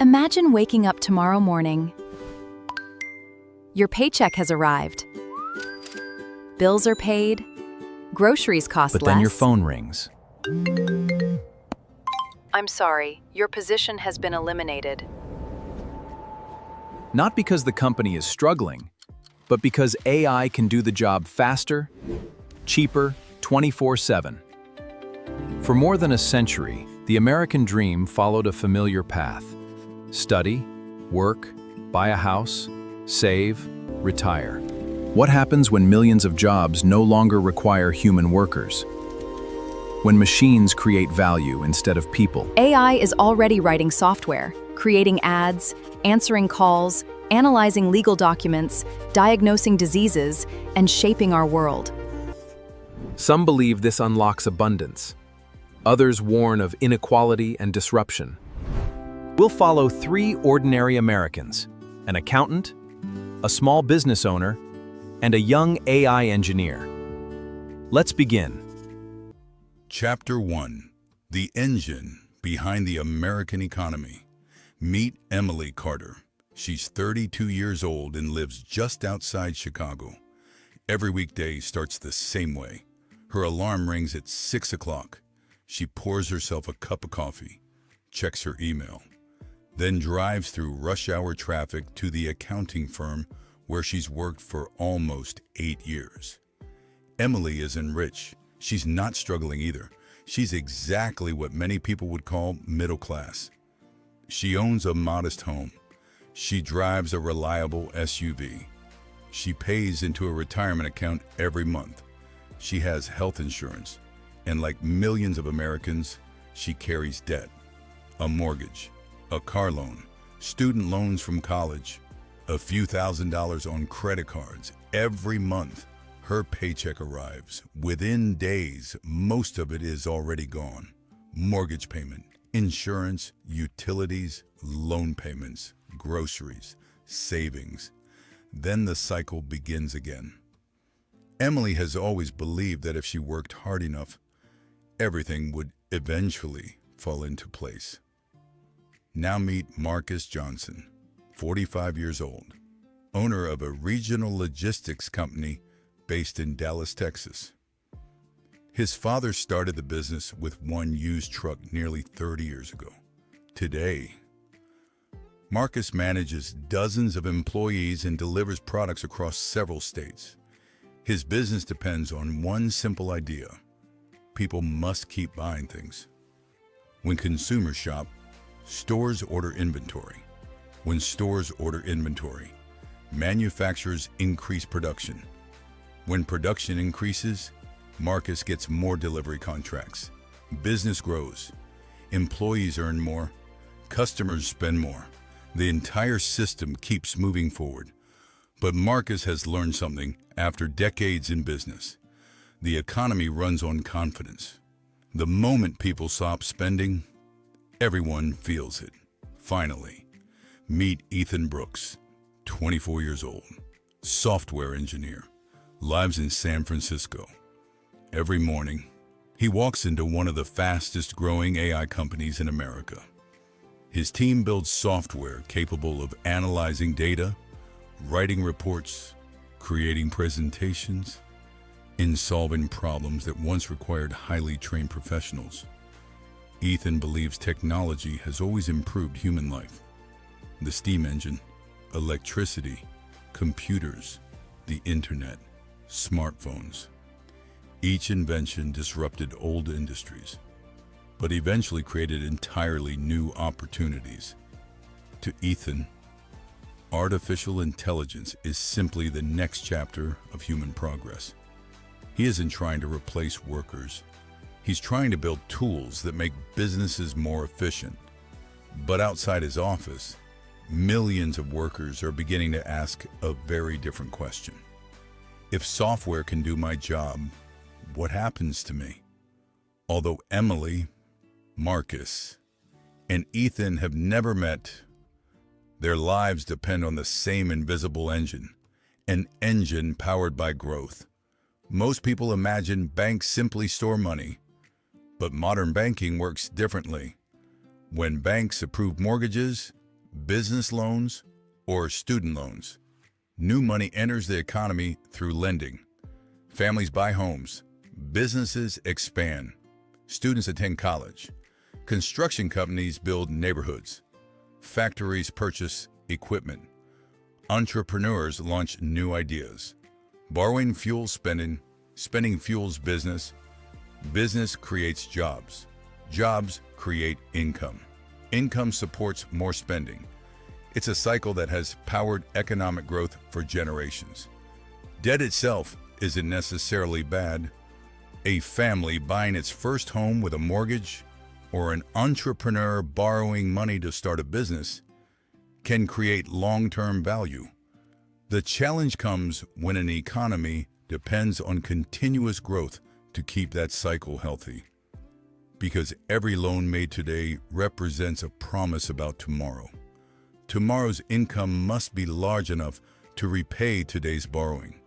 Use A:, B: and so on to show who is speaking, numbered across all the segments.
A: Imagine waking up tomorrow morning. Your paycheck has arrived. Bills are paid. Groceries cost less.
B: But then your phone rings.
A: I'm sorry, your position has been eliminated.
B: Not because the company is struggling, but because AI can do the job faster, cheaper, 24/7. For more than a century, the American dream followed a familiar path. Study, work, buy a house, save, retire. What happens when millions of jobs no longer require human workers? When machines create value instead of people?
A: AI is already writing software, creating ads, answering calls, analyzing legal documents, diagnosing diseases, and shaping our world.
B: Some believe this unlocks abundance. Others warn of inequality and disruption. We'll follow three ordinary Americans: an accountant, a small business owner, and a young AI engineer. Let's begin.
C: Chapter 1: The Engine Behind the American Economy. Meet Emily Carter. She's 32 years old and lives just outside Chicago. Every weekday starts the same way. Her alarm rings at 6 o'clock. She pours herself a cup of coffee, checks her email, then drives through rush hour traffic to the accounting firm where she's worked for almost 8 years. Emily isn't rich. She's not struggling either. She's exactly what many people would call middle class. She owns a modest home. She drives a reliable SUV. She pays into a retirement account every month. She has health insurance. And like millions of Americans, she carries debt. A mortgage, a car loan, student loans from college, a few $1,000s on credit cards. Every month, her paycheck arrives. Within days, most of it is already gone. Mortgage payment, insurance, utilities, loan payments, groceries, savings. Then the cycle begins again. Emily has always believed that if she worked hard enough, everything would eventually fall into place. Now meet Marcus Johnson, 45 years old, owner of a regional logistics company based in Dallas, Texas. His father started the business with one used truck nearly 30 years ago. Today, Marcus manages dozens of employees and delivers products across several states. His business depends on one simple idea: people must keep buying things. When consumers shop, stores order inventory. When stores order inventory, manufacturers increase production. When production increases, Marcus gets more delivery contracts. Business grows. Employees earn more. Customers spend more. The entire system keeps moving forward. But Marcus has learned something after decades in business. The economy runs on confidence. The moment people stop spending, everyone feels it. Finally, meet Ethan Brooks, 24 years old, software engineer, lives in San Francisco. Every morning, he walks into one of the fastest growing AI companies in America. His team builds software capable of analyzing data, writing reports, creating presentations, in solving problems that once required highly trained professionals. Ethan believes technology has always improved human life. The steam engine, electricity, computers, the internet, smartphones. Each invention disrupted old industries, but eventually created entirely new opportunities. To Ethan, artificial intelligence is simply the next chapter of human progress. He isn't trying to replace workers. He's trying to build tools that make businesses more efficient. But outside his office, millions of workers are beginning to ask a very different question. If software can do my job, what happens to me? Although Emily, Marcus, and Ethan have never met, their lives depend on the same invisible engine, an engine powered by growth. Most people imagine banks simply store money, but modern banking works differently. When banks approve mortgages, business loans, or student loans. New money enters the economy through lending. Families buy homes, businesses expand, students attend college, construction companies build neighborhoods, factories purchase equipment, entrepreneurs launch new ideas. Borrowing fuels spending, spending fuels business, business creates jobs, jobs create income. Income supports more spending. It's a cycle that has powered economic growth for generations. Debt itself isn't necessarily bad. A family buying its first home with a mortgage or an entrepreneur borrowing money to start a business can create long-term value. The challenge comes when an economy depends on continuous growth to keep that cycle healthy. Because every loan made today represents a promise about tomorrow. Tomorrow's income must be large enough to repay today's borrowing.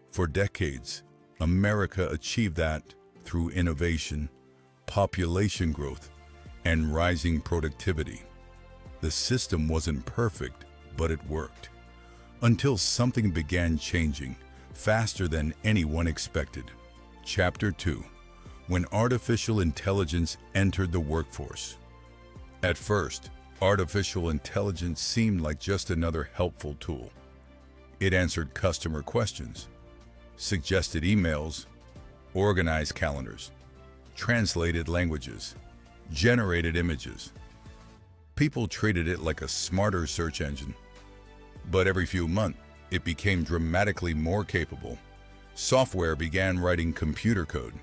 C: For decades, America achieved that through innovation, population growth, and rising productivity. The system wasn't perfect, but it worked. Until something began changing faster than anyone expected. Chapter 2. When artificial intelligence entered the workforce. At first, artificial intelligence seemed like just another helpful tool. It answered customer questions, suggested emails, organized calendars, translated languages, generated images. People treated it like a smarter search engine. But every few months, it became dramatically more capable. Software began writing computer code,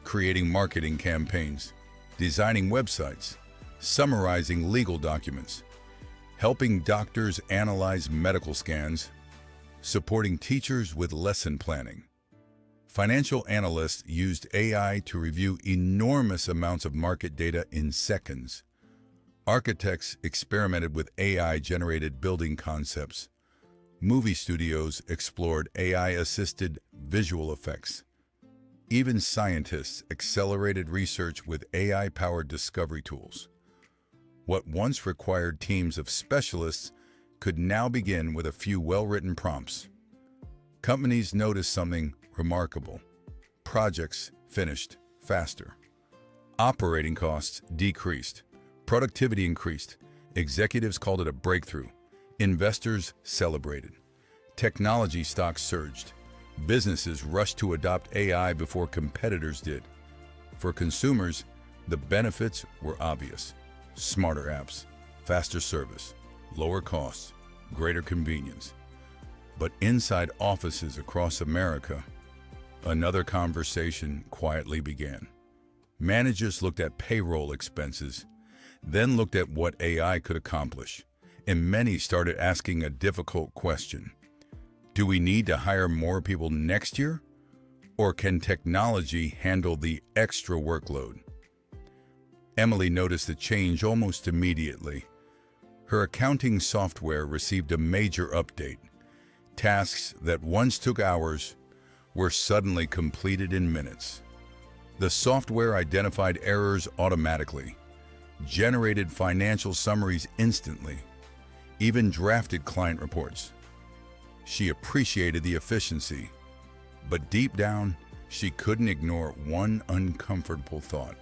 C: creating marketing campaigns, designing websites, summarizing legal documents, helping doctors analyze medical scans, supporting teachers with lesson planning. Financial analysts used AI to review enormous amounts of market data in seconds. Architects experimented with AI-generated building concepts. Movie studios explored AI-assisted visual effects. Even scientists accelerated research with AI-powered discovery tools. What once required teams of specialists could now begin with a few well-written prompts. Companies noticed something remarkable. Projects finished faster. Operating costs decreased. Productivity increased. Executives called it a breakthrough. Investors celebrated. Technology stocks surged. Businesses rushed to adopt AI before competitors did. For consumers, the benefits were obvious. Smarter apps, faster service, lower costs, greater convenience. But inside offices across America, another conversation quietly began. Managers looked at payroll expenses, then looked at what AI could accomplish, and many started asking a difficult question. Do we need to hire more people next year? Or can technology handle the extra workload? Emily noticed the change almost immediately. Her accounting software received a major update. Tasks that once took hours were suddenly completed in minutes. The software identified errors automatically, generated financial summaries instantly, even drafted client reports. She appreciated the efficiency, but deep down, she couldn't ignore one uncomfortable thought.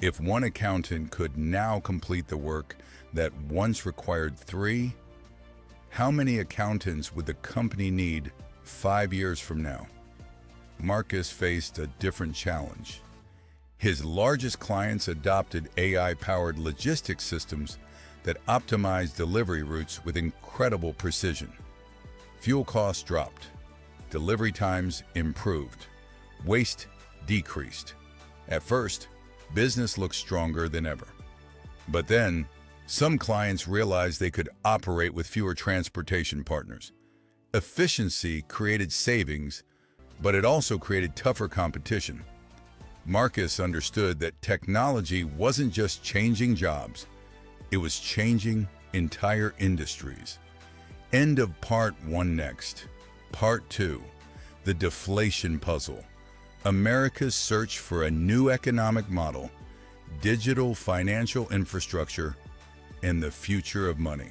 C: If one accountant could now complete the work that once required 3, how many accountants would the company need 5 years from now? Marcus faced a different challenge. His largest clients adopted AI-powered logistics systems that optimized delivery routes with incredible precision. Fuel costs dropped, delivery times improved, waste decreased. At first, business looked stronger than ever. But then, some clients realized they could operate with fewer transportation partners. Efficiency created savings, but it also created tougher competition. Marcus understood that technology wasn't just changing jobs, it was changing entire industries. End of part 1 next. Part 2, the deflation puzzle. America's search for a new economic model, digital financial infrastructure, and the future of money.